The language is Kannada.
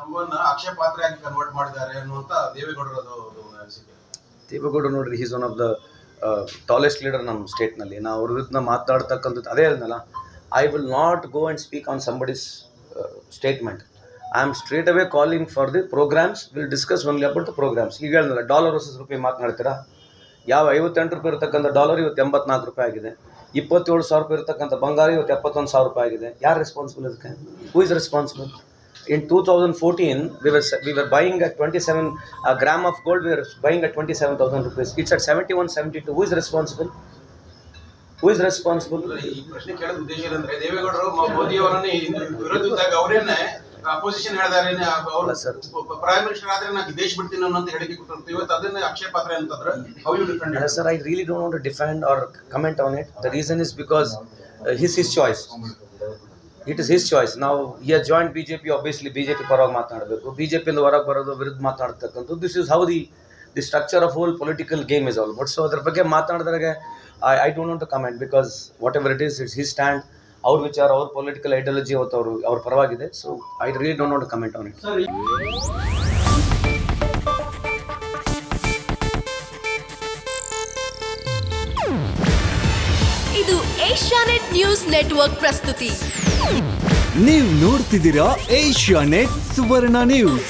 ನಮ್ಮನ್ನ ಆಕ್ಷೇಪ ಪಾತ್ರೆಯಾಗಿ ಕನ್ವರ್ಟ್ ಮಾಡಿದ್ದಾರೆ ಅನ್ನುವಂತ ದೇವೇಗೌಡರದು ಅನಿಸಿಕೆ. ದೇವೇಗೌಡ ನೋಡ್ರಿ, is one of the tallest leader ನಮ್ಮ ಸ್ಟೇಟ್ನಲ್ಲಿ. ನಾವು ಅವ್ರ ವಿರುದ್ಧ ಮಾತಾಡ್ತಕ್ಕಂಥದ್ದು ಅದೇ ಹೇಳಿದ್ನಲ್ಲ, I will not go and speak on somebody's statement. I am straight away calling for the programmes, will discuss only about the programmes. ಈಗ ಹೇಳಿದ್ನಲ್ಲ, ಡಾಲರ್ ವರ್ಸಸ್ ರೂಪಾಯಿ ಮಾತನಾಡ್ತೀರಾ? ಯಾವ 58 ರೂಪಾಯಿ ಇರತಕ್ಕಂಥ ಡಾಲರ್ ಇವತ್ತು 84 ರೂಪಾಯಿ ಆಗಿದೆ. 27,000 ರೂಪಾಯಿ ಇರತಕ್ಕಂಥ ಬಂಗಾರ ಇವತ್ತು 71,000 ರೂಪಾಯಿ ಆಗಿದೆ. ಯಾರು ರೆಸ್ಪಾನ್ಸಿಬಲ್ ಇದಕ್ಕೆ? Who is responsible? In 2014, we were buying at 27 a gram of gold. We were buying at 27,000 rupees. It's at 71, 72. Who is responsible? Who is responsible? ಈ ಪ್ರಶ್ನೆ ಕೇಳೋದು ಉದ್ದೇಶ ಏನಂದ್ರೆ, ದೇವೇಗೌಡರು ಮೋದಿ ಅವರನ್ನೇ ವಿರೋಧಿಸಿದಾಗ ಅವರೇನೆ ಅಪೋಸಿಷನ್ ಹೇಳಿದಾರೆ, ಅವರು ಪ್ರೈಮ್ ಮಿನಿಸ್ಟರ್ ಆದ್ರೆ ನಾನು ದೇಶ ಬಿಡ್ತೀನಿ ಅನ್ನೋ ಹೇಳಿಕೆ ಕೊಟ್ಟಿರ್ತೀವಿ. ಇವತ್ತು ಅದನ್ನ ಆಕ್ಷೇಪ ಪಾತ್ರೆ ಅಂತಂದ್ರೆ how you defend it? Sir, I really don't want to defend or comment on it. The reason is because his choice. It is his choice. Now he has joined BJP. Obviously BJP ಪರವಾಗಿ ಮಾತನಾಡಬೇಕು, BJP ಇಂದ ಹೊರಗೆ ಬರೋದು ವಿರುದ್ಧ ಮಾತನಾಡ್ತಕ್ಕಂಥದ್ದು. This is how the structure of whole political game is all. But so ಅದ್ರ ಬಗ್ಗೆ ಮಾತನಾಡಿದಾಗ I don't want to comment, because whatever it is, it's his stand. ಅವ್ರ ವಿಚಾರ, ಅವ್ರ ಪೊಲಿಟಿಕಲ್ ಐಡಿಯಾಲಜಿ ಅವತ್ತು ಅವ್ರ ಪರವಾಗಿದೆ. So I really don't want to comment on it. ಇದು ಏಷ್ಯಾನೆಟ್ ನ್ಯೂಸ್ ನೆಟ್ವರ್ಕ್ ಪ್ರಸ್ತುತಿ. ನೀವು ನೋಡ್ತಿದ್ದೀರಾ ಏಷ್ಯಾನೆಟ್ ಸುವರ್ಣ ನ್ಯೂಸ್.